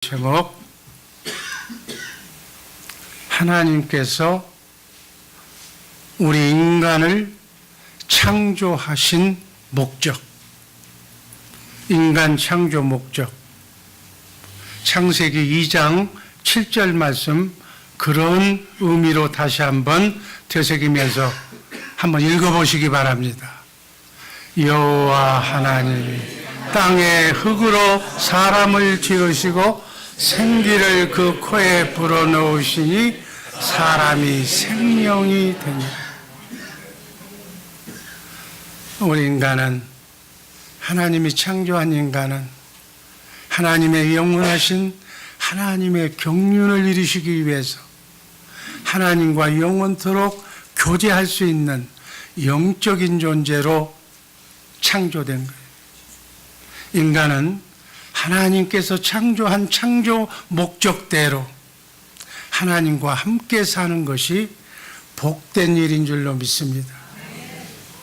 제목, 하나님께서 우리 인간을 창조하신 목적, 인간 창조 목적. 창세기 2장 7절 말씀, 그런 의미로 다시 한번 되새기면서 한번 읽어보시기 바랍니다. 여호와 하나님이 땅의 흙으로 사람을 지으시고 생기를 그 코에 불어넣으시니 사람이 생명이 되니라. 우리 인간은, 하나님이 창조한 인간은 하나님의 영원하신 하나님의 경륜을 이루시기 위해서 하나님과 영원토록 교제할 수 있는 영적인 존재로 창조된 거예요. 인간은 하나님께서 창조한 창조 목적대로 하나님과 함께 사는 것이 복된 일인 줄로 믿습니다.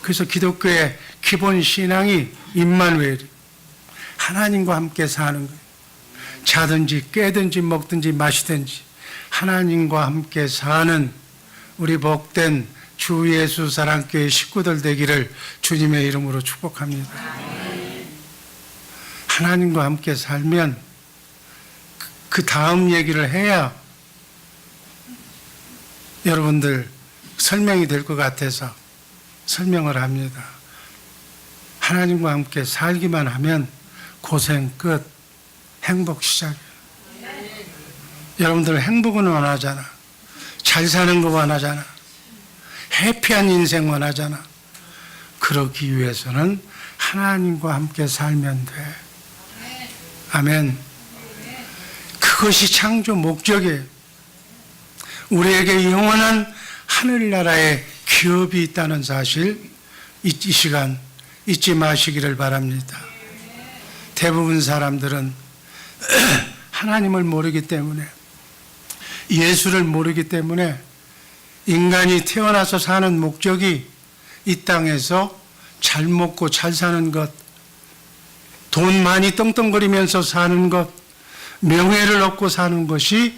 그래서 기독교의 기본 신앙이 임마누엘, 하나님과 함께 사는 거예요. 자든지 깨든지 먹든지 마시든지 하나님과 함께 사는 우리 복된 주 예수 사랑교회 식구들 되기를 주님의 이름으로 축복합니다. 하나님과 함께 살면 그 다음 얘기를 해야 여러분들 설명이 될 것 같아서 설명을 합니다. 하나님과 함께 살기만 하면 고생 끝, 행복 시작이에요. 여러분들 행복은 원하잖아. 잘 사는 거 원하잖아. 해피한 인생 원하잖아. 그러기 위해서는 하나님과 함께 살면 돼. 아멘. 그것이 창조 목적이에요. 우리에게 영원한 하늘나라의 기업이 있다는 사실, 이 시간 잊지 마시기를 바랍니다. 대부분 사람들은 하나님을 모르기 때문에, 예수를 모르기 때문에 인간이 태어나서 사는 목적이 이 땅에서 잘 먹고 잘 사는 것, 돈 많이 떵떵거리면서 사는 것, 명예를 얻고 사는 것이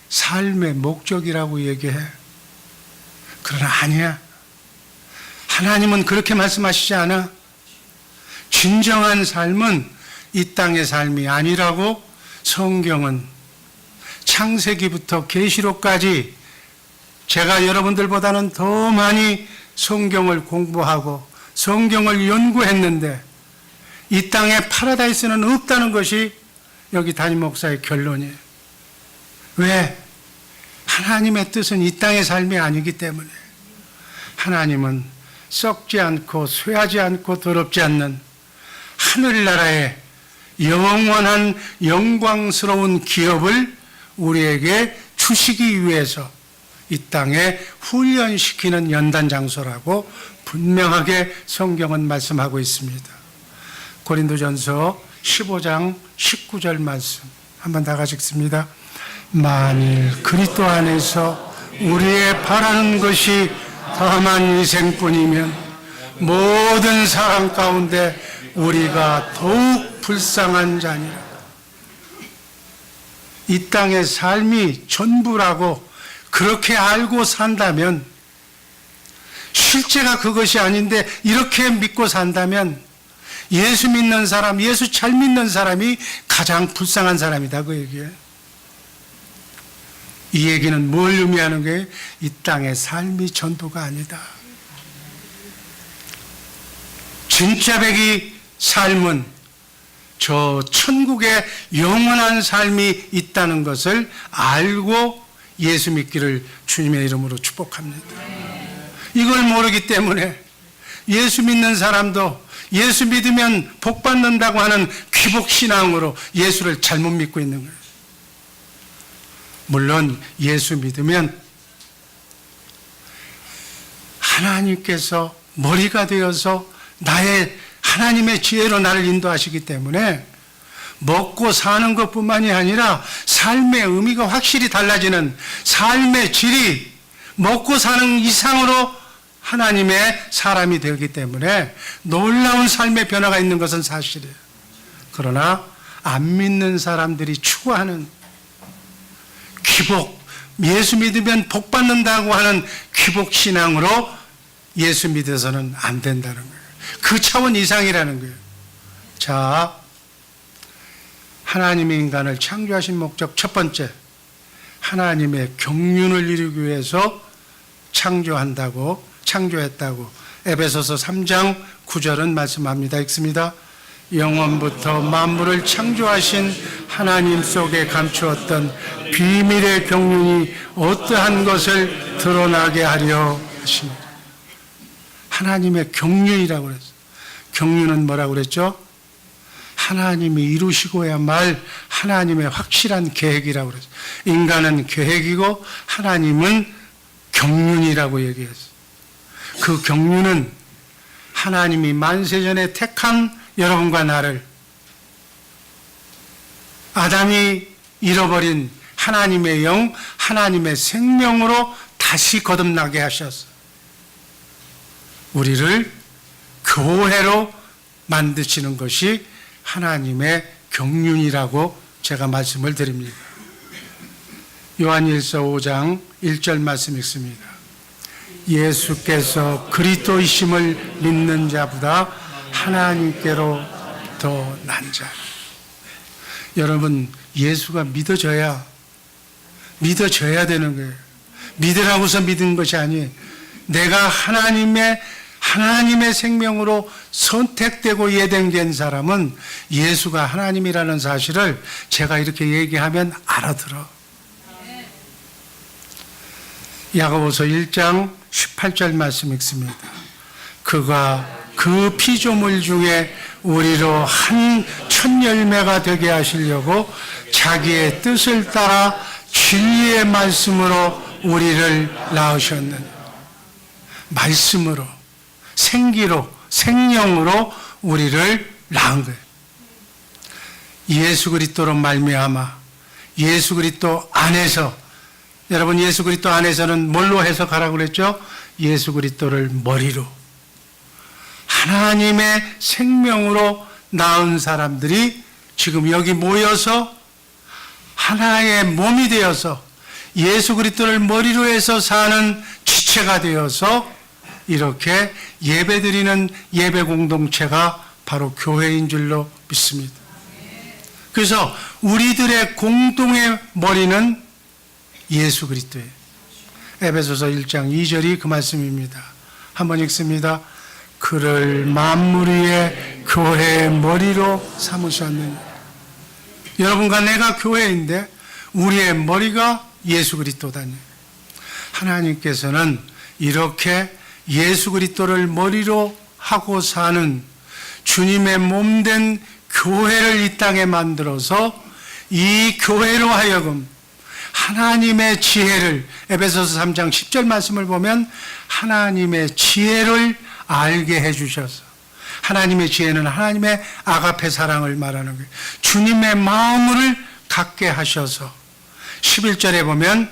삶의 목적이라고 얘기해. 그러나 아니야. 하나님은 그렇게 말씀하시지 않아. 진정한 삶은 이 땅의 삶이 아니라고 성경은 창세기부터 계시록까지 제가 여러분들보다는 더 많이 성경을 공부하고 성경을 연구했는데 이 땅에 파라다이스는 없다는 것이 여기 담임 목사의 결론이에요. 왜? 하나님의 뜻은 이 땅의 삶이 아니기 때문에. 하나님은 썩지 않고 쇠하지 않고 더럽지 않는 하늘나라의 영원한 영광스러운 기업을 우리에게 주시기 위해서 이 땅에 훈련시키는 연단 장소라고 분명하게 성경은 말씀하고 있습니다. 고린도전서 15장 19절 말씀 한번 다 같이 읽습니다. 만일 그리스도 안에서 우리의 바라는 것이 다만 이생뿐이면 모든 사람 가운데 우리가 더욱 불쌍한 자니라. 이 땅의 삶이 전부라고 그렇게 알고 산다면, 실제가 그것이 아닌데 이렇게 믿고 산다면 예수 믿는 사람, 예수 잘 믿는 사람이 가장 불쌍한 사람이다, 그 얘기예요. 이 얘기는 뭘 의미하는 거예요? 이 땅의 삶이 전부가 아니다. 진짜 백이 삶은 저 천국의 영원한 삶이 있다는 것을 알고 예수 믿기를 주님의 이름으로 축복합니다. 이걸 모르기 때문에 예수 믿는 사람도 예수 믿으면 복 받는다고 하는 귀복신앙으로 예수를 잘못 믿고 있는 거예요. 물론 예수 믿으면 하나님께서 머리가 되어서 나의 하나님의 지혜로 나를 인도하시기 때문에 먹고 사는 것뿐만이 아니라 삶의 의미가 확실히 달라지는, 삶의 질이 먹고 사는 이상으로 하나님의 사람이 되기 때문에 놀라운 삶의 변화가 있는 것은 사실이에요. 그러나 안 믿는 사람들이 추구하는 귀복, 예수 믿으면 복 받는다고 하는 귀복 신앙으로 예수 믿어서는 안 된다는 거예요. 그 차원 이상이라는 거예요. 자, 하나님이 인간을 창조하신 목적 첫 번째, 하나님의 경륜을 이루기 위해서 창조했다고 에베소서 3장 9절은 말씀합니다. 읽습니다. 영원부터 만물을 창조하신 하나님 속에 감추었던 비밀의 경륜이 어떠한 것을 드러나게 하려 하십니다. 하나님의 경륜이라고 그랬어요. 경륜은 뭐라고 그랬죠? 하나님이 이루시고야말 하나님의 확실한 계획이라고 그랬어요. 인간은 계획이고 하나님은 경륜이라고 얘기했어요. 그 경륜은 하나님이 만세전에 택한 여러분과 나를 아담이 잃어버린 하나님의 영, 하나님의 생명으로 다시 거듭나게 하셨어요. 우리를 교회로 만드시는 것이 하나님의 경륜이라고 제가 말씀을 드립니다. 요한일서 5장 1절 말씀 읽습니다. 예수께서 그리스도이심을 믿는 자보다 하나님께로 더 난 자. 여러분, 예수가 믿어져야 되는 거예요. 믿으라고서 믿은 것이 아니에요. 내가 하나님의 생명으로 선택되고 예정된 사람은 예수가 하나님이라는 사실을 제가 이렇게 얘기하면 알아들어. 야고보서 1장 18절 말씀 읽습니다. 그가 그 피조물 중에 우리로 한 첫 열매가 되게 하시려고 자기의 뜻을 따라 진리의 말씀으로 우리를 낳으셨느니, 말씀으로, 생기로, 생명으로 우리를 낳은 거예요. 예수 그리스도로 말미암아 예수 그리스도 안에서, 여러분 예수 그리스도 안에서는 뭘로 해석하라고 그랬죠? 예수 그리스도를 머리로, 하나님의 생명으로 낳은 사람들이 지금 여기 모여서 하나의 몸이 되어서 예수 그리스도를 머리로 해서 사는 지체가 되어서 이렇게 예배드리는 예배 공동체가 바로 교회인 줄로 믿습니다. 그래서 우리들의 공동의 머리는 예수 그리스도예요. 에베소서 1장 2절이 그 말씀입니다. 한번 읽습니다. 그를 만물 위에 교회의 머리로 삼으셨느니. 여러분과 내가 교회인데 우리의 머리가 예수 그리스도다니. 하나님께서는 이렇게 예수 그리스도를 머리로 하고 사는 주님의 몸된 교회를 이 땅에 만들어서 이 교회로 하여금 하나님의 지혜를, 에베소서 3장 10절 말씀을 보면 하나님의 지혜를 알게 해주셔서, 하나님의 지혜는 하나님의 아가페 사랑을 말하는 거예요. 주님의 마음을 갖게 하셔서 11절에 보면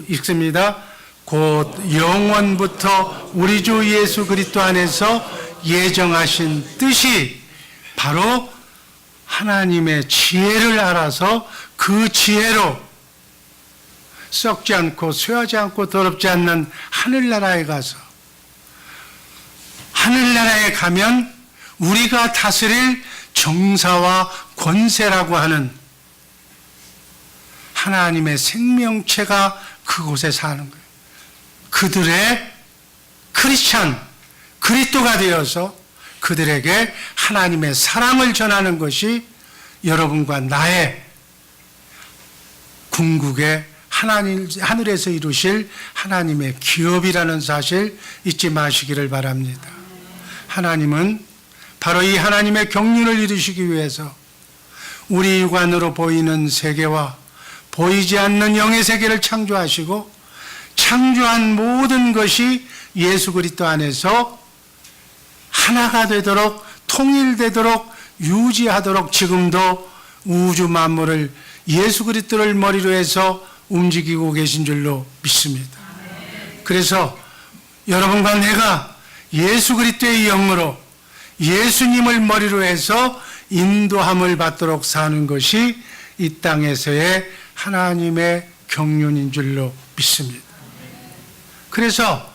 읽습니다. 곧 영원부터 우리 주 예수 그리스도 안에서 예정하신 뜻이 바로 하나님의 지혜를 알아서 그 지혜로 썩지 않고 쇠하지 않고 더럽지 않는 하늘나라에 가서, 하늘나라에 가면 우리가 다스릴 정사와 권세라고 하는 하나님의 생명체가 그곳에 사는 거예요. 그들의 크리스찬, 그리스도가 되어서 그들에게 하나님의 사랑을 전하는 것이 여러분과 나의 궁극의 하늘에서 이루실 하나님의 기업이라는 사실 잊지 마시기를 바랍니다. 하나님은 바로 이 하나님의 경륜을 이루시기 위해서 우리 육안으로 보이는 세계와 보이지 않는 영의 세계를 창조하시고, 창조한 모든 것이 예수 그리스도 안에서 하나가 되도록, 통일되도록, 유지하도록 지금도 우주 만물을 예수 그리스도를 머리로 해서 움직이고 계신 줄로 믿습니다. 그래서 여러분과 내가 예수 그리스도의 영으로, 예수님을 머리로 해서 인도함을 받도록 사는 것이 이 땅에서의 하나님의 경륜인 줄로 믿습니다. 그래서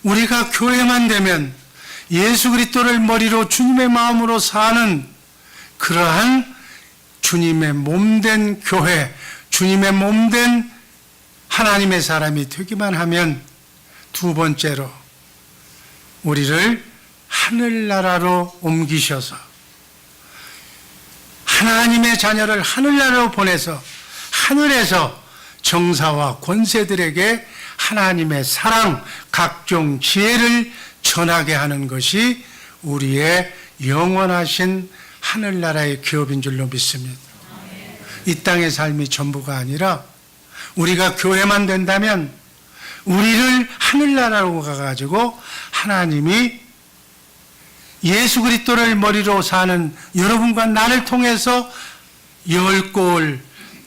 우리가 교회만 되면 예수 그리스도를 머리로 주님의 마음으로 사는 그러한 주님의 몸된 교회, 주님의 몸된 하나님의 사람이 되기만 하면 두 번째로 우리를 하늘나라로 옮기셔서 하나님의 자녀를 하늘나라로 보내서 하늘에서 정사와 권세들에게 하나님의 사랑, 각종 지혜를 전하게 하는 것이 우리의 영원하신 하늘나라의 기업인 줄로 믿습니다. 이 땅의 삶이 전부가 아니라 우리가 교회만 된다면 우리를 하늘나라로 가가지고 하나님이 예수 그리스도를 머리로 사는 여러분과 나를 통해서 10골,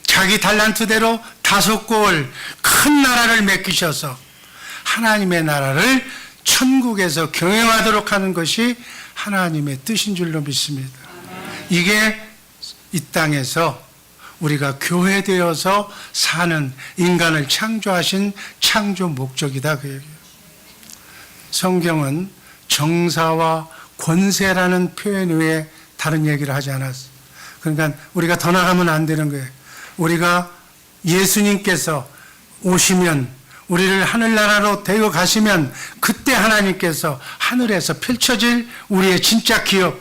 자기 달란트대로 5골 큰 나라를 맡기셔서 하나님의 나라를 천국에서 경영하도록 하는 것이 하나님의 뜻인 줄로 믿습니다. 이게 이 땅에서 우리가 교회되어서 사는 인간을 창조하신 창조 목적이다 그 얘기예요. 성경은 정사와 권세라는 표현 외에 다른 얘기를 하지 않았어요. 그러니까 우리가 더 나가면 안 되는 거예요. 우리가 예수님께서 오시면 우리를 하늘나라로 데려 가시면 그때 하나님께서 하늘에서 펼쳐질 우리의 진짜 기업,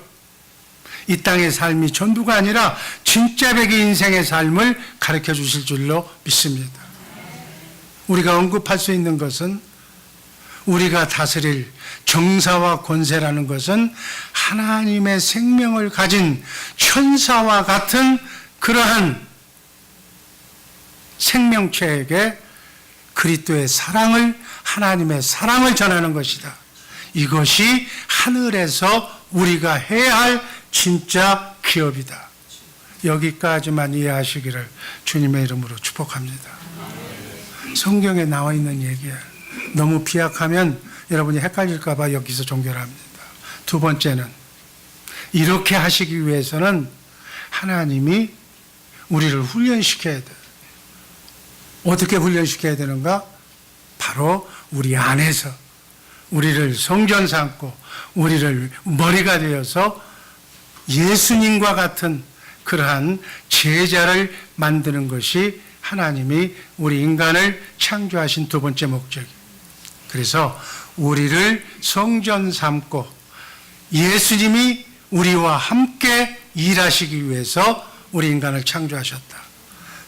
이 땅의 삶이 전부가 아니라 진짜 백의 인생의 삶을 가르쳐 주실 줄로 믿습니다. 우리가 언급할 수 있는 것은 우리가 다스릴 정사와 권세라는 것은 하나님의 생명을 가진 천사와 같은 그러한 생명체에게 그리스도의 사랑을, 하나님의 사랑을 전하는 것이다. 이것이 하늘에서 우리가 해야 할 진짜 기업이다. 여기까지만 이해하시기를 주님의 이름으로 축복합니다. 성경에 나와 있는 얘기예요. 너무 비약하면 여러분이 헷갈릴까 봐 여기서 종결합니다. 두 번째는 이렇게 하시기 위해서는 하나님이 우리를 훈련시켜야 돼요. 어떻게 훈련시켜야 되는가? 바로 우리 안에서 우리를 성전 삼고 우리를 머리가 되어서 예수님과 같은 그러한 제자를 만드는 것이 하나님이 우리 인간을 창조하신 두 번째 목적이에요. 그래서 우리를 성전 삼고 예수님이 우리와 함께 일하시기 위해서 우리 인간을 창조하셨다.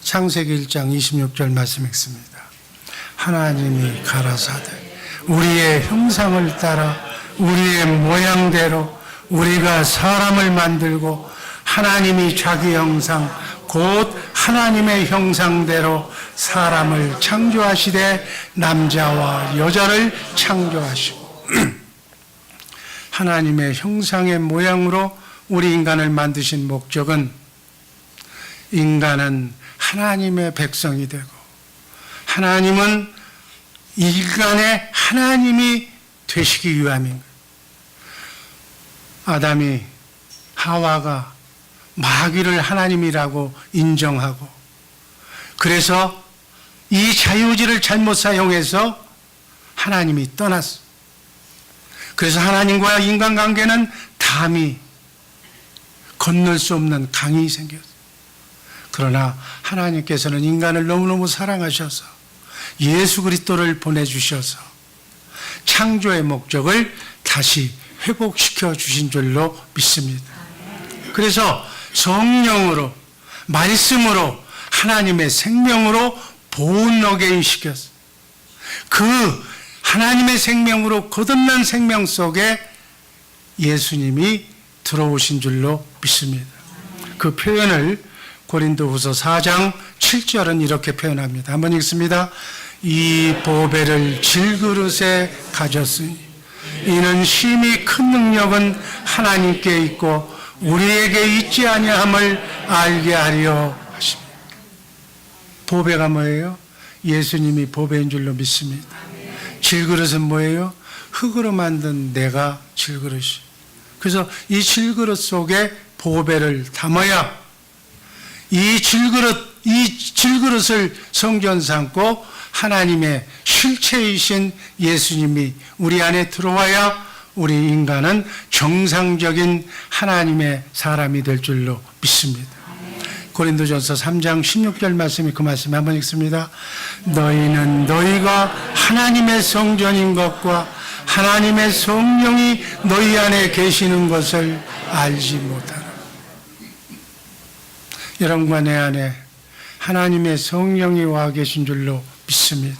창세기 1장 26절 말씀 읽습니다. 하나님이 가라사대 우리의 형상을 따라 우리의 모양대로 우리가 사람을 만들고 하나님이 자기 형상 곧 하나님의 형상대로 사람을 창조하시되 남자와 여자를 창조하시고 하나님의 형상의 모양으로 우리 인간을 만드신 목적은 인간은 하나님의 백성이 되고 하나님은 인간의 하나님이 되시기 위함인 거예요. 아담이 하와가 마귀를 하나님이라고 인정하고 그래서 이 자유의지를 잘못 사용해서 하나님이 떠났어. 그래서 하나님과 인간관계는 담이 건널 수 없는 강이 생겼어. 그러나 하나님께서는 인간을 너무너무 사랑하셔서 예수 그리스도를 보내주셔서 창조의 목적을 다시 회복시켜 주신 줄로 믿습니다. 그래서 성령으로 말씀으로 하나님의 생명으로 본어게인 시켰어. 그 하나님의 생명으로 거듭난 생명 속에 예수님이 들어오신 줄로 믿습니다. 그 표현을 고린도후서 4장 7절은 이렇게 표현합니다. 한번 읽습니다. 이 보배를 질그릇에 가졌으니 이는 심히 큰 능력은 하나님께 있고 우리에게 있지 아니함을 알게 하려 하십니다. 보배가 뭐예요? 예수님이 보배인 줄로 믿습니다. 질그릇은 뭐예요? 흙으로 만든 내가 질그릇이. 그래서 이 질그릇 속에 보배를 담아야 이 질그릇을 성전 삼고 하나님의 실체이신 예수님이 우리 안에 들어와야 우리 인간은 정상적인 하나님의 사람이 될 줄로 믿습니다. 고린도전서 3장 16절 말씀이 그 말씀 한번 읽습니다. 너희는 너희가 하나님의 성전인 것과 하나님의 성령이 너희 안에 계시는 것을 알지 못하라. 여러분과 내 안에 하나님의 성령이 와 계신 줄로 믿습니다.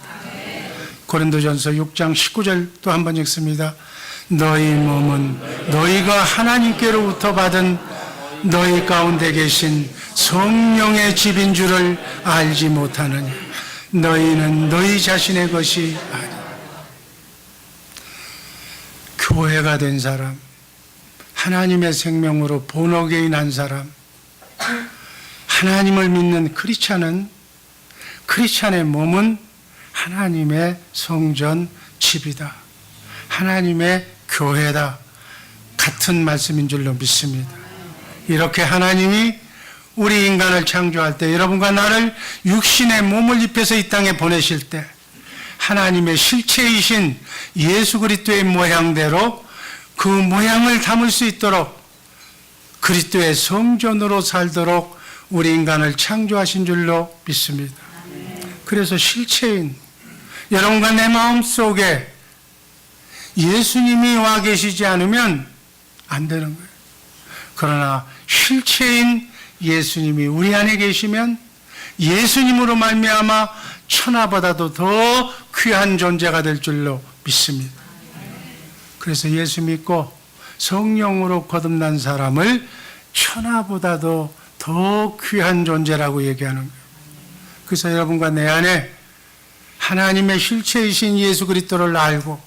고린도전서 6장 19절 또 한번 읽습니다. 너희 몸은 너희가 하나님께로부터 받은 너희 가운데 계신 성령의 집인 줄을 알지 못하느냐. 너희는 너희 자신의 것이 아니라. 교회가 된 사람, 하나님의 생명으로 본어게인 한 사람, 하나님을 믿는 크리스찬의 몸은 하나님의 성전 집이다. 하나님의 교회다. 같은 말씀인 줄로 믿습니다. 이렇게 하나님이 우리 인간을 창조할 때, 여러분과 나를 육신의 몸을 입혀서 이 땅에 보내실 때 하나님의 실체이신 예수 그리스도의 모양대로 그 모양을 담을 수 있도록 그리스도의 성전으로 살도록 우리 인간을 창조하신 줄로 믿습니다. 그래서 실체인 여러분과 내 마음속에 예수님이 와 계시지 않으면 안 되는 거예요. 그러나 실체인 예수님이 우리 안에 계시면 예수님으로 말미암아 천하보다도 더 귀한 존재가 될 줄로 믿습니다. 그래서 예수 믿고 성령으로 거듭난 사람을 천하보다도 더 귀한 존재라고 얘기하는 거예요. 그래서 여러분과 내 안에 하나님의 실체이신 예수 그리스도를 알고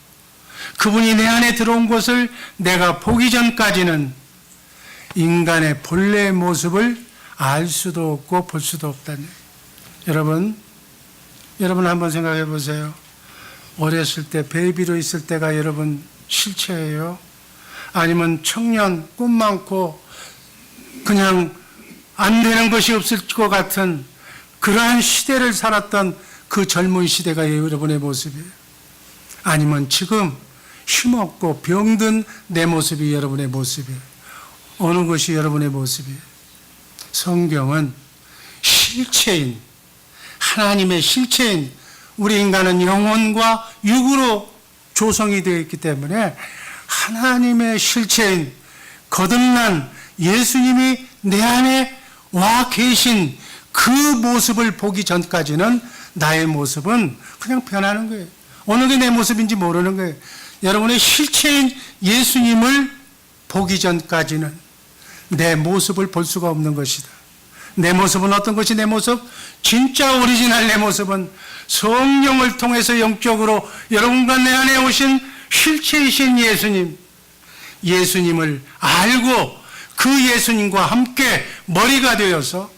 그분이 내 안에 들어온 것을 내가 보기 전까지는 인간의 본래의 모습을 알 수도 없고 볼 수도 없다니. 여러분 한번 생각해 보세요. 어렸을 때 베이비로 있을 때가 여러분 실체예요? 아니면 청년 꿈 많고 그냥 안 되는 것이 없을 것 같은 그러한 시대를 살았던 그 젊은 시대가 여러분의 모습이에요? 아니면 지금 힘없고 병든 내 모습이 여러분의 모습이에요? 어느 것이 여러분의 모습이에요? 성경은 실체인, 하나님의 실체인, 우리 인간은 영혼과 육으로 조성이 되어 있기 때문에 하나님의 실체인 거듭난 예수님이 내 안에 와 계신 그 모습을 보기 전까지는 나의 모습은 그냥 변하는 거예요. 어느 게 내 모습인지 모르는 거예요. 여러분의 실체인 예수님을 보기 전까지는 내 모습을 볼 수가 없는 것이다. 내 모습은 어떤 것이 내 모습? 진짜 오리지널 내 모습은 성령을 통해서 영적으로 여러분과 내 안에 오신 실체이신 예수님을 알고 그 예수님과 함께 머리가 되어서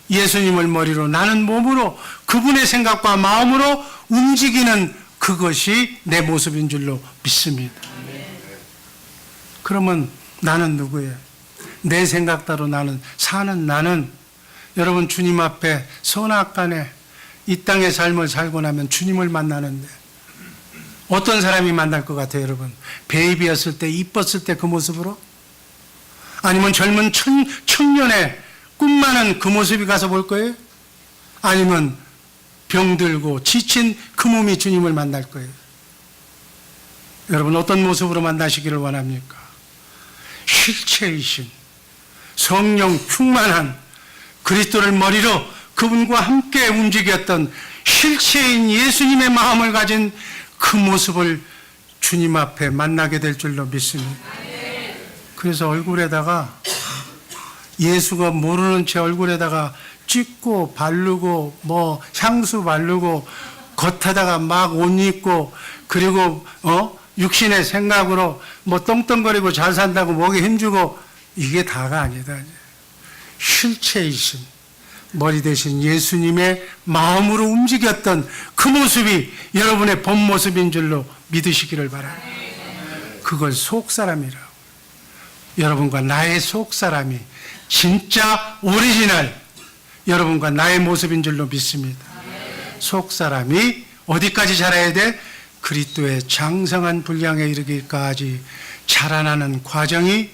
예수님을 머리로 나는 몸으로 그분의 생각과 마음으로 움직이는 그것이 내 모습인 줄로 믿습니다. 그러면 나는 누구예요? 내 생각대로 사는 나는 여러분 주님 앞에 선악간에 이 땅의 삶을 살고 나면 주님을 만나는데 어떤 사람이 만날 것 같아요, 여러분? 베이비였을 때, 이뻤을 때 그 모습으로? 아니면 젊은 청년의 꿈 많은 그 모습이 가서 볼 거예요? 아니면 병들고 지친 그 몸이 주님을 만날 거예요? 여러분 어떤 모습으로 만나시기를 원합니까? 실체이신 성령 충만한 그리스도를 머리로 그분과 함께 움직였던 실체인 예수님의 마음을 가진 그 모습을 주님 앞에 만나게 될 줄로 믿습니다. 그래서 얼굴에다가 예수가 모르는 채 얼굴에다가 찍고 바르고 뭐 향수 바르고 겉에다가 막 옷 입고 그리고 육신의 생각으로 뭐 떵떵거리고 잘 산다고 목에 힘주고 이게 다가 아니다. 실체이신 머리 대신 예수님의 마음으로 움직였던 그 모습이 여러분의 본 모습인 줄로 믿으시기를 바랍니다. 그걸 속사람이라고. 여러분과 나의 속사람이 진짜 오리지널 여러분과 나의 모습인 줄로 믿습니다. 속사람이 어디까지 자라야 돼? 그리스도의 장성한 분량에 이르기까지 자라나는 과정이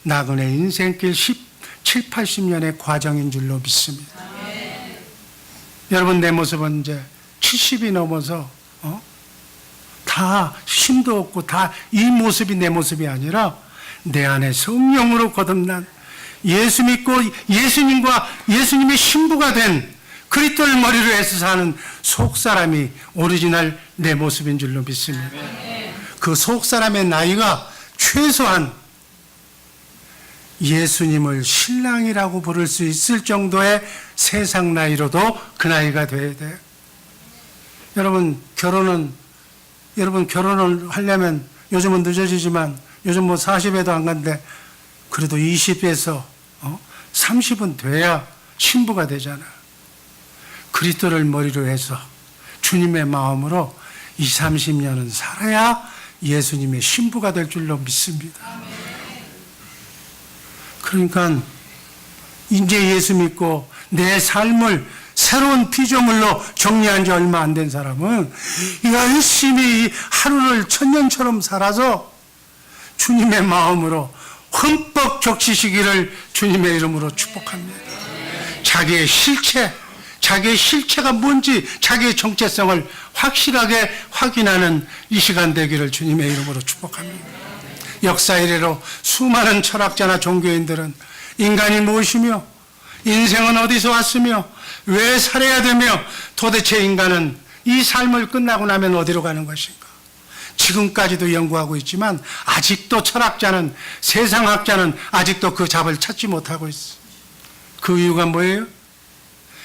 나그네 인생길 7, 80년의 과정인 줄로 믿습니다. 여러분, 내 모습은 이제 70이 넘어서 다 힘도 없고 다 이 모습이 내 모습이 아니라 내 안에 성령으로 거듭난 예수 믿고 예수님과 예수님의 신부가 된 그리스도를 머리로 해서 사는 속사람이 오리지널 내 모습인 줄로 믿습니다. 그 속사람의 나이가 최소한 예수님을 신랑이라고 부를 수 있을 정도의 세상 나이로도 그 나이가 돼야 돼요. 여러분 결혼을 하려면 요즘은 늦어지지만 요즘 뭐 40에도 안 간대. 그래도 20에서 30은 돼야 신부가 되잖아. 그리스도를 머리로 해서 주님의 마음으로 20, 30년은 살아야 예수님의 신부가 될 줄로 믿습니다. 그러니까 이제 예수 믿고 내 삶을 새로운 피조물로 정리한 지 얼마 안 된 사람은 열심히 하루를 천년처럼 살아서 주님의 마음으로 흠뻑 적시시기를 주님의 이름으로 축복합니다. 자기의 실체가 뭔지 자기의 정체성을 확실하게 확인하는 이 시간 되기를 주님의 이름으로 축복합니다. 역사 이래로 수많은 철학자나 종교인들은 인간이 무엇이며 인생은 어디서 왔으며 왜 살아야 되며 도대체 인간은 이 삶을 끝나고 나면 어디로 가는 것인가? 지금까지도 연구하고 있지만 아직도 철학자는 세상학자는 아직도 그 답을 찾지 못하고 있어. 그 이유가 뭐예요?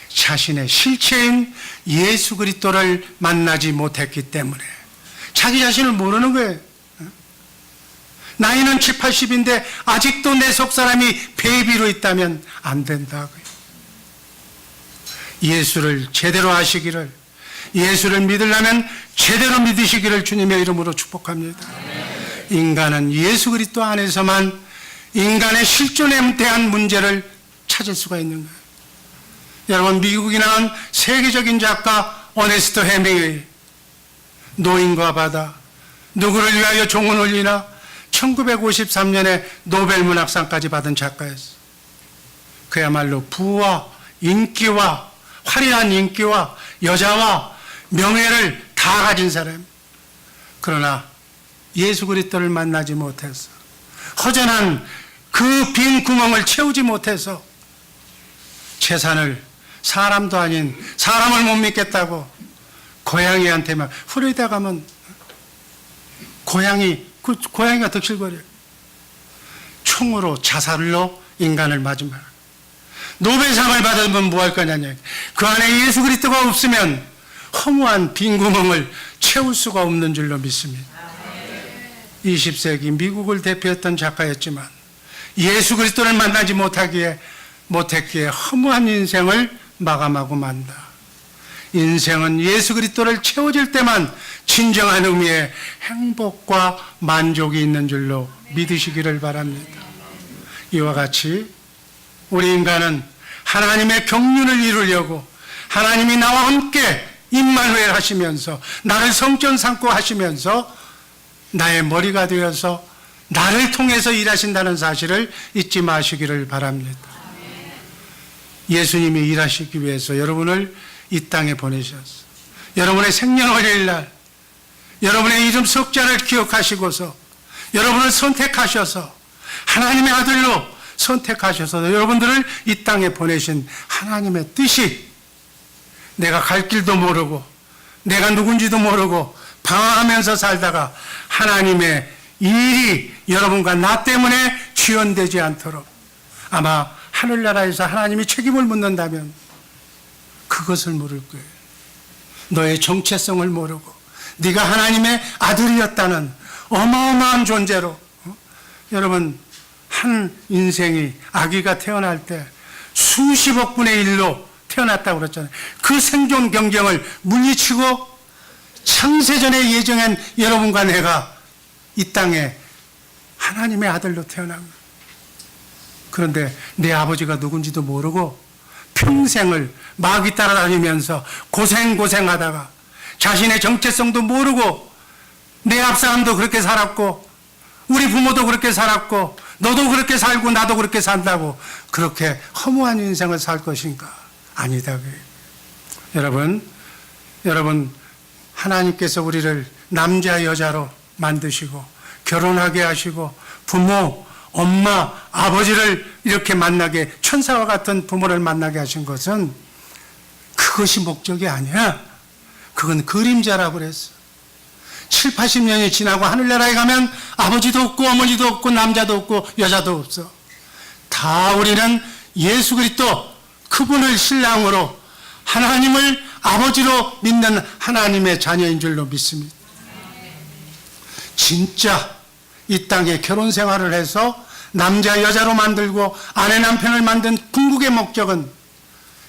자신의 실체인 예수 그리스도를 만나지 못했기 때문에 자기 자신을 모르는 거예요. 나이는 70, 80인데 아직도 내 속사람이 베이비로 있다면 안 된다고요. 예수를 제대로 아시기를, 예수를 믿으려면 제대로 믿으시기를 주님의 이름으로 축복합니다. 인간은 예수 그리스도 안에서만 인간의 실존에 대한 문제를 찾을 수가 있는 거예요. 여러분, 미국이 나온 세계적인 작가 어네스트 헤밍웨이, 노인과 바다, 누구를 위하여 종은 울리나 1953년에 노벨 문학상까지 받은 작가였어요. 그야말로 부와 인기와 화려한 인기와 여자와 명예를 다 가진 사람. 그러나 예수 그리스도를 만나지 못해서 허전한 그 빈 구멍을 채우지 못해서 재산을 사람도 아닌 사람을 못 믿겠다고 고양이한테 막 후레다 가면 고양이가 득실거려요. 총으로 자살로 인간을 맞은 말. 노벨상을 받으면 뭐 할 거냐냐. 그 안에 예수 그리스도가 없으면 허무한 빈 구멍을 채울 수가 없는 줄로 믿습니다. 20세기 미국을 대표했던 작가였지만 예수 그리스도를 만나지 못했기에 허무한 인생을 마감하고 만다. 인생은 예수 그리스도를 채워질 때만 진정한 의미의 행복과 만족이 있는 줄로 믿으시기를 바랍니다. 이와 같이 우리 인간은 하나님의 경륜을 이루려고 하나님이 나와 함께 임마누엘 하시면서 나를 성전 삼고 하시면서 나의 머리가 되어서 나를 통해서 일하신다는 사실을 잊지 마시기를 바랍니다. 예수님이 일하시기 위해서 여러분을 이 땅에 보내셨어. 여러분의 생년월일 날 여러분의 이름 석자를 기억하시고서 여러분을 선택하셔서 하나님의 아들로 선택하셔서 여러분들을 이 땅에 보내신 하나님의 뜻이 내가 갈 길도 모르고 내가 누군지도 모르고 방황하면서 살다가 하나님의 일이 여러분과 나 때문에 지연되지 않도록 아마 하늘나라에서 하나님이 책임을 묻는다면 그것을 모를 거예요. 너의 정체성을 모르고 네가 하나님의 아들이었다는 어마어마한 존재로 여러분 한 인생이 아기가 태어날 때 수십억 분의 1로 태어났다고 그랬잖아요. 그 생존 경쟁을 물리치고 창세전에 예정한 여러분과 내가 이 땅에 하나님의 아들로 태어난 거예요. 그런데 내 아버지가 누군지도 모르고 평생을 마귀 따라다니면서 고생하다가 자신의 정체성도 모르고 내 앞사람도 그렇게 살았고 우리 부모도 그렇게 살았고 너도 그렇게 살고 나도 그렇게 산다고 그렇게 허무한 인생을 살 것인가? 아니다. 여러분 하나님께서 우리를 남자 여자로 만드시고 결혼하게 하시고 부모 엄마 아버지를 이렇게 만나게 천사와 같은 부모를 만나게 하신 것은 그것이 목적이 아니야. 그건 그림자라고 그랬어. 7, 80년이 지나고 하늘나라에 가면 아버지도 없고 어머니도 없고 남자도 없고 여자도 없어. 다 우리는 예수 그리스도 그분을 신랑으로 하나님을 아버지로 믿는 하나님의 자녀인 줄로 믿습니다. 진짜 이 땅에 결혼 생활을 해서 남자 여자로 만들고 아내 남편을 만든 궁극의 목적은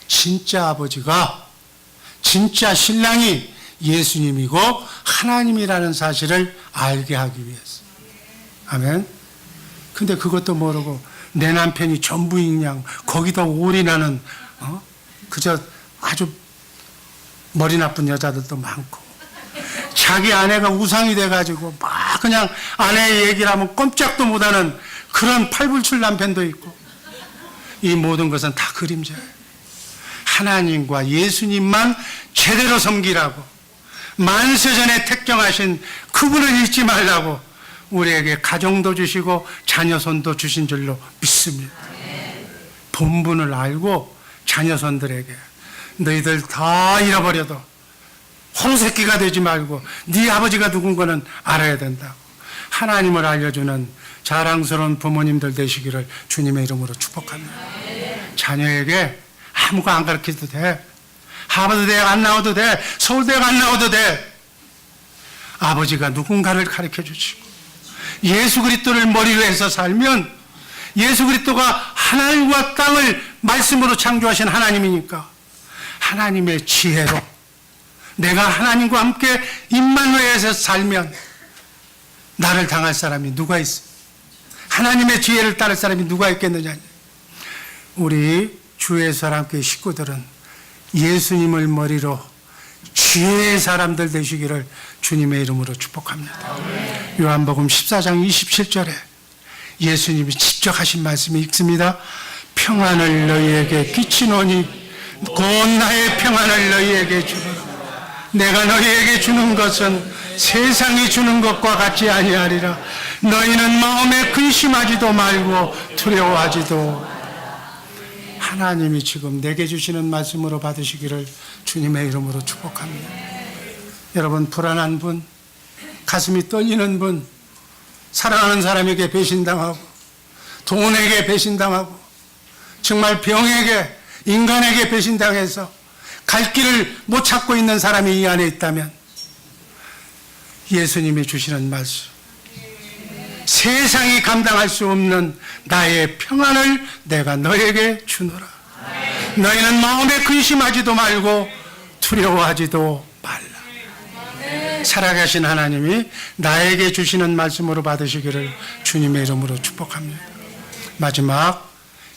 진짜 아버지가 진짜 신랑이 예수님이고 하나님이라는 사실을 알게 하기 위해서. 아멘. 근데 그것도 모르고 내 남편이 전부인 양 거기다 올인하는 그저 아주 머리 나쁜 여자들도 많고 자기 아내가 우상이 돼가지고 막 그냥 아내의 얘기를 하면 꼼짝도 못하는 그런 팔불출 남편도 있고 이 모든 것은 다 그림자예요. 하나님과 예수님만 제대로 섬기라고 만세전에 택정하신 그분을 잊지 말라고 우리에게 가정도 주시고 자녀손도 주신 줄로 믿습니다. 본분을 알고 자녀손들에게 너희들 다 잃어버려도 호루새끼가 되지 말고 네 아버지가 누군가는 알아야 된다고 하나님을 알려주는 자랑스러운 부모님들 되시기를 주님의 이름으로 축복합니다. 자녀에게 아무거 안 가르쳐도 돼. 하버드 대학 안 나와도 돼. 서울대학 안 나와도 돼. 아버지가 누군가를 가르쳐 주시고 예수 그리스도를 머리로 해서 살면 예수 그리스도가 하늘과 땅을 말씀으로 창조하신 하나님이니까 하나님의 지혜로 내가 하나님과 함께 임마누엘에서 살면 나를 당할 사람이 누가 있어? 하나님의 지혜를 따를 사람이 누가 있겠느냐? 우리 주의 사람께 식구들은 예수님을 머리로 지혜의 사람들 되시기를 주님의 이름으로 축복합니다. 요한복음 14장 27절에 예수님이 직접 하신 말씀이 있습니다. 평안을 너희에게 끼치노니 곧 나의 평안을 너희에게 주노라. 내가 너희에게 주는 것은 세상이 주는 것과 같지 아니하리라. 너희는 마음에 근심하지도 말고 두려워하지도. 하나님이 지금 내게 주시는 말씀으로 받으시기를 주님의 이름으로 축복합니다. 여러분 불안한 분, 가슴이 떨리는 분, 사랑하는 사람에게 배신당하고 돈에게 배신당하고 정말 병에게 인간에게 배신당해서 갈 길을 못 찾고 있는 사람이 이 안에 있다면 예수님이 주시는 말씀, 세상이 감당할 수 없는 나의 평안을 내가 너에게 주노라. 너희는 마음에 근심하지도 말고 두려워하지도 말라. 살아계신 하나님이 나에게 주시는 말씀으로 받으시기를 주님의 이름으로 축복합니다. 마지막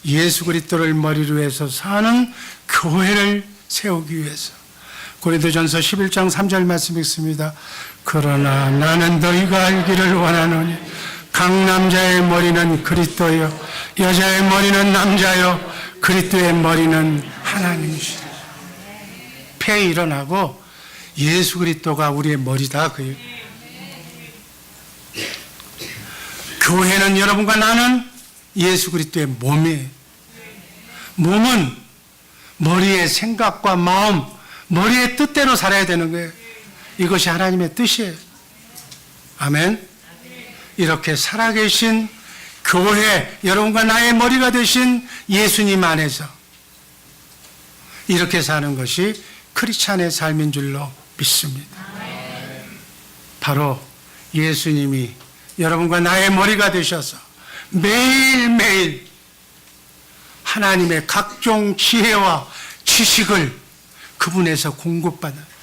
예수 그리스도를 머리로 해서 사는 교회를 세우기 위해서 고린도전서 11장 3절 말씀 있습니다. 그러나 나는 너희가 알기를 원하노니 각 남자의 머리는 그리스도요 여자의 머리는 남자요 그리스도의 머리는 하나님이시라. 폐에 일어나고 예수 그리스도가 우리의 머리다. 교회는 여러분과 나는 예수 그리스도의 몸이에요. 몸은 머리의 생각과 마음, 머리의 뜻대로 살아야 되는 거예요. 이것이 하나님의 뜻이에요. 아멘. 이렇게 살아계신 교회, 여러분과 나의 머리가 되신 예수님 안에서 이렇게 사는 것이 크리스찬의 삶인 줄로 믿습니다. 바로 예수님이 여러분과 나의 머리가 되셔서 매일매일 하나님의 각종 지혜와 지식을 그분에서 공급받는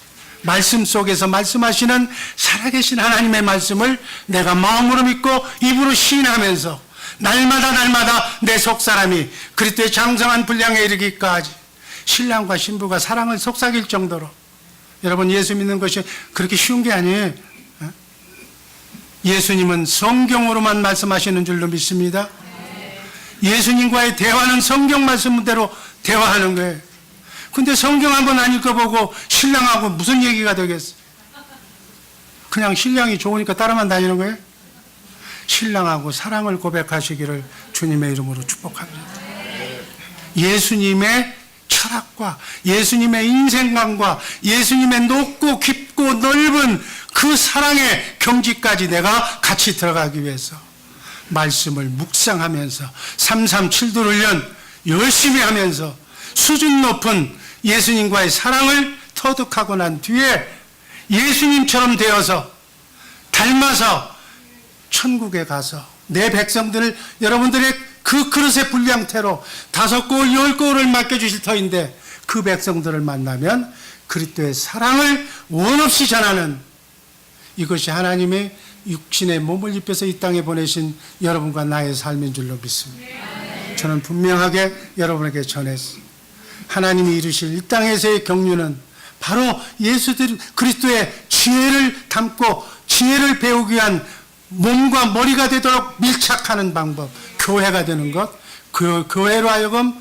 말씀 속에서 말씀하시는 살아계신 하나님의 말씀을 내가 마음으로 믿고 입으로 시인하면서 날마다 내 속사람이 그리스도의 장성한 분량에 이르기까지 신랑과 신부가 사랑을 속삭일 정도로. 여러분, 예수 믿는 것이 그렇게 쉬운 게 아니에요. 예수님은 성경으로만 말씀하시는 줄로 믿습니다. 예수님과의 대화는 성경 말씀대로 대화하는 거예요. 근데 성경 한번 안 읽어보고 신랑하고 무슨 얘기가 되겠어요? 그냥 신랑이 좋으니까 따라만 다니는 거예요? 신랑하고 사랑을 고백하시기를 주님의 이름으로 축복합니다. 예수님의 철학과 예수님의 인생관과 예수님의 높고 깊고 넓은 그 사랑의 경지까지 내가 같이 들어가기 위해서 말씀을 묵상하면서 337도를 열심히 하면서 수준 높은 예수님과의 사랑을 터득하고 난 뒤에 예수님처럼 되어서 닮아서 천국에 가서 내 백성들을 여러분들의 그 그릇의 분량태로 5골 10골을 맡겨주실 터인데 그 백성들을 만나면 그리스도의 사랑을 원없이 전하는, 이것이 하나님의 육신의 몸을 입혀서 이 땅에 보내신 여러분과 나의 삶인 줄로 믿습니다. 저는 분명하게 여러분에게 전했습니다. 하나님이 이루실 이 땅에서의 경륜은 바로 예수 그리스도의 지혜를 담고 지혜를 배우기 위한 몸과 머리가 되도록 밀착하는 방법, 교회가 되는 것, 그 교회로 하여금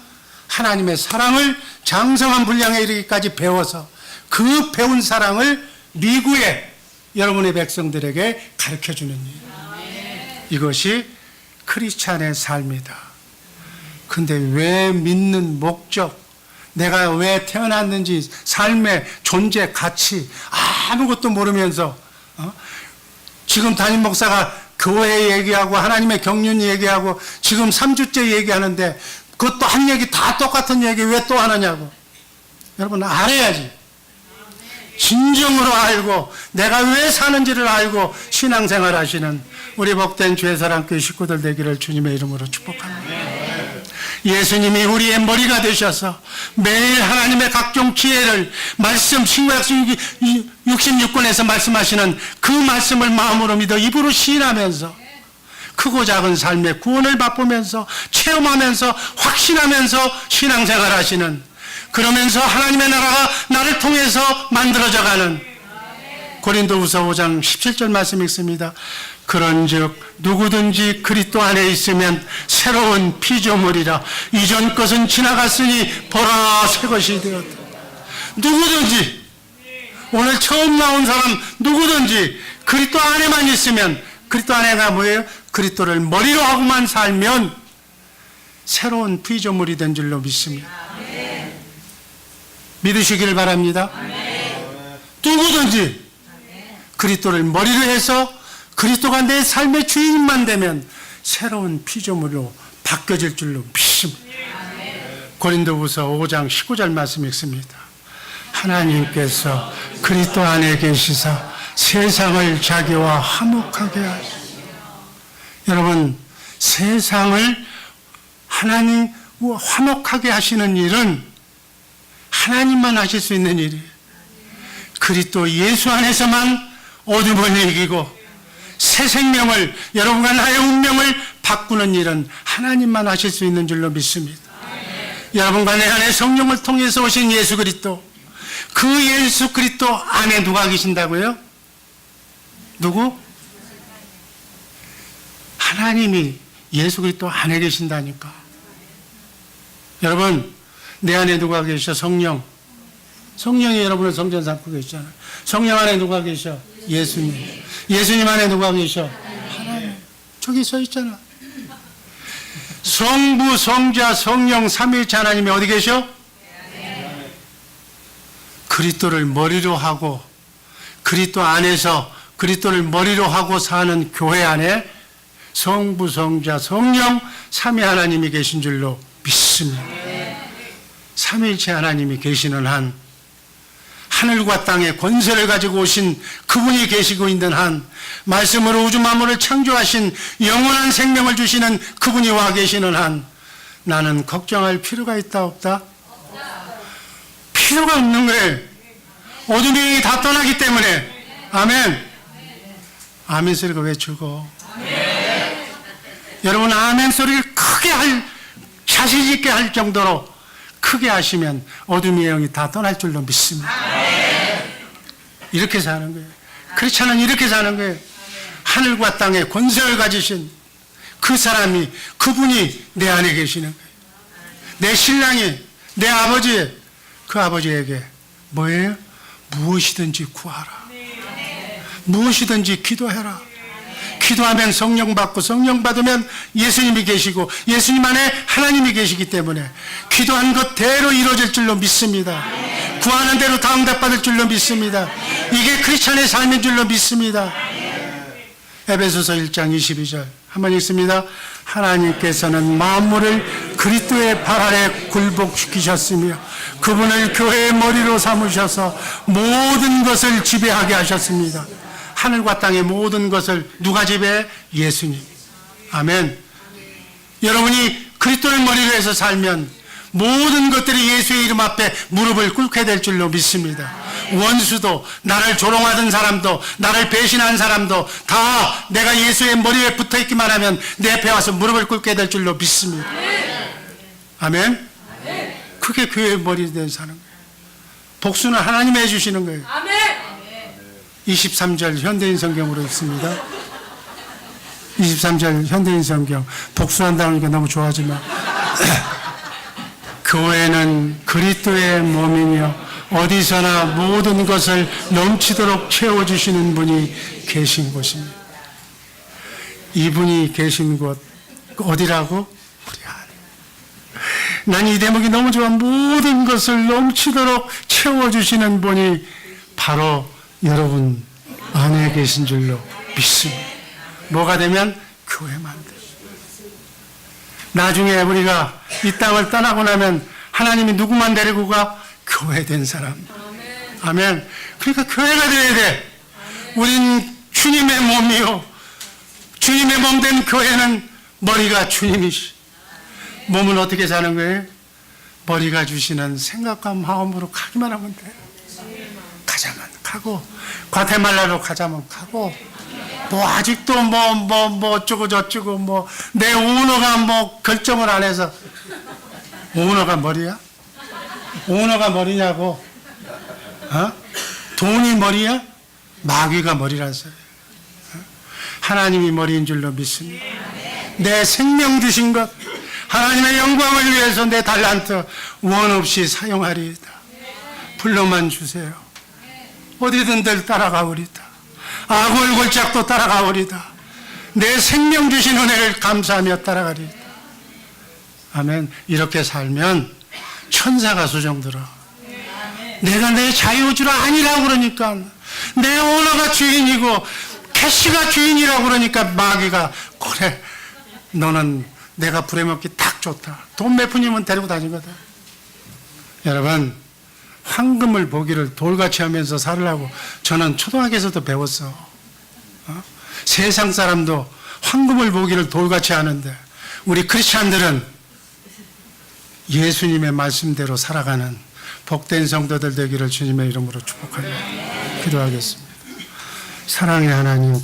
하나님의 사랑을 장성한 분량에 이르기까지 배워서 그 배운 사랑을 미구의 여러분의 백성들에게 가르쳐주는 일. 이것이 크리스찬의 삶이다. 근데 왜 믿는 목적, 내가 왜 태어났는지, 삶의 존재, 가치 아무것도 모르면서 지금 담임 목사가 교회 얘기하고 하나님의 경륜 얘기하고 지금 3주째 얘기하는데 그것도 한 얘기 다 똑같은 얘기 왜 또 하느냐고. 여러분, 알아야지. 진정으로 알고 내가 왜 사는지를 알고 신앙생활 하시는 우리 복된 주의사랑교회 식구들 되기를 주님의 이름으로 축복합니다. 예수님이 우리의 머리가 되셔서 매일 하나님의 각종 지혜를 말씀, 신구약성 66권에서 말씀하시는 그 말씀을 마음으로 믿어 입으로 시인하면서 크고 작은 삶의 구원을 맛보면서 체험하면서 확신하면서 신앙생활 하시는, 그러면서 하나님의 나라가 나를 통해서 만들어져 가는 고린도후서 5장 17절 말씀 읽습니다. 그런즉 누구든지 그리스도 안에 있으면 새로운 피조물이라 이전 것은 지나갔으니 보라 새 것이 되었다. 누구든지, 오늘 처음 나온 사람 누구든지 그리스도 안에만 있으면, 그리스도 안에가 뭐예요? 그리스도를 머리로 하고만 살면 새로운 피조물이 된 줄로 믿습니다. 믿으시기를 바랍니다. 누구든지 그리스도를 머리로 해서 그리스도가 내 삶의 주인만 되면 새로운 피조물로 바뀌어질 줄로 믿습니다. 고린도후서 5장 19절 말씀 읽습니다. 하나님께서 그리스도 안에 계시사 세상을 자기와 화목하게 하시고. 여러분, 세상을 하나님 화목하게 하시는 일은 하나님만 하실 수 있는 일이에요. 그리스도 예수 안에서만 어둠을 이기고 새 생명을, 여러분과 나의 운명을 바꾸는 일은 하나님만 하실 수 있는 줄로 믿습니다. 여러분과 내 안에 성령을 통해서 오신 예수 그리스도, 그 예수 그리스도 안에 누가 계신다고요? 누구? 하나님이 예수 그리스도 안에 계신다니까. 여러분, 내 안에 누가 계셔? 성령. 성령이 여러분을 성전 삼고 계시잖아요. 성령 안에 누가 계셔? 예수님. 예수님 안에 누가 계셔? 하나님. 저기 서 있잖아. 성부, 성자, 성령, 삼위일체 하나님이 어디 계셔? 그리스도를 머리로 하고 그리스도 안에서 그리스도를 머리로 하고 사는 교회 안에 성부, 성자, 성령, 삼위 하나님이 계신 줄로 믿습니다. 삼위일체 하나님이 계시는 한, 하늘과 땅의 권세를 가지고 오신 그분이 계시고 있는 한, 말씀으로 우주 만물을 창조하신 영원한 생명을 주시는 그분이 와 계시는 한, 나는 걱정할 필요가 있다 없다? 필요가 없는 거예요. 어둠이 다 떠나기 때문에. 아멘. 아멘 소리가 외치고. 여러분 아멘 소리를 크게 자신 있게 할 정도로 크게 하시면 어둠의 영이 다 떠날 줄로 믿습니다. 이렇게 사는 거예요. 크리스찬은 이렇게 사는 거예요. 하늘과 땅의 권세를 가지신 그 사람이, 그분이 내 안에 계시는 거예요. 내 신랑이, 내 아버지, 그 아버지에게 뭐예요? 무엇이든지 구하라. 무엇이든지 기도해라. 기도하면 성령 받고, 성령 받으면 예수님이 계시고, 예수님 안에 하나님이 계시기 때문에 기도한 것대로 이루어질 줄로 믿습니다. 구하는 대로 다 응답받을 줄로 믿습니다. 이게 크리스찬의 삶인 줄로 믿습니다. 에베소서 1장 22절 한번 읽습니다. 하나님께서는 만물을 그리스도의 발 아래 굴복시키셨으며 그분을 교회의 머리로 삼으셔서 모든 것을 지배하게 하셨습니다. 하늘과 땅의 모든 것을 누가 지배해? 예수님. 아멘. 여러분이 그리스도의 머리로 해서 살면 모든 것들이 예수의 이름 앞에 무릎을 꿇게 될 줄로 믿습니다. 원수도, 나를 조롱하던 사람도, 나를 배신한 사람도 다 내가 예수의 머리에 붙어있기만 하면 내 앞에 와서 무릎을 꿇게 될 줄로 믿습니다. 아멘. 그게 교회의 머리 된 사는 거예요. 복수는 하나님이 해주시는 거예요. 23절 현대인 성경으로 읽습니다. 23절 현대인 성경. 복수한다는 게 너무 좋아하지만 교회는 그리스도의 몸이며 어디서나 모든 것을 넘치도록 채워주시는 분이 계신 곳입니다. 이분이 계신 곳 어디라고? 우리 안에. 난 이 대목이 너무 좋아. 모든 것을 넘치도록 채워주시는 분이 바로 여러분 안에 계신 줄로 믿습니다. 뭐가 되면? 교회만 돼요. 나중에 우리가 이 땅을 떠나고 나면 하나님이 누구만 데리고 가? 교회된 사람. 아멘. 그러니까 교회가 돼야 돼. 우린 주님의 몸이요. 주님의 몸 된 교회는 머리가 주님이시. 몸은 어떻게 사는 거예요? 머리가 주시는 생각과 마음으로 가기만 하면 돼요. 가자면 가고, 과테말라로 가자면 가고, 뭐 아직도 뭐 어쩌고 저쩌고 내 오너가 결정을 안 해서. 오너가 머리야? 오너가 머리냐고? 돈이 머리야? 마귀가 머리란 소리야. 하나님이 머리인 줄로 믿습니다. 내 생명 주신 것, 하나님의 영광을 위해서 내 달란트 원 없이 사용하리이다. 불러만 주세요. 어디든들 따라가오리다. 아골골짝도 따라가오리다. 내 생명 주신 은혜를 감사하며 따라가리이다. 아멘. 이렇게 살면 천사가 수정들어. 내가 내 자유주가 아니라고 그러니까, 내 오너가 주인이고 캐시가 주인이라고 그러니까 마귀가, 그래 너는 내가 부려먹기 딱 좋다. 돈 몇 푼이면 데리고 다니거든. 여러분, 황금을 보기를 돌같이 하면서 살으라고 저는 초등학교에서도 배웠어. 세상 사람도 황금을 보기를 돌같이 하는데 우리 크리스찬들은 예수님의 말씀대로 살아가는 복된 성도들 되기를 주님의 이름으로 축복하며 기도하겠습니다. 사랑의 하나님,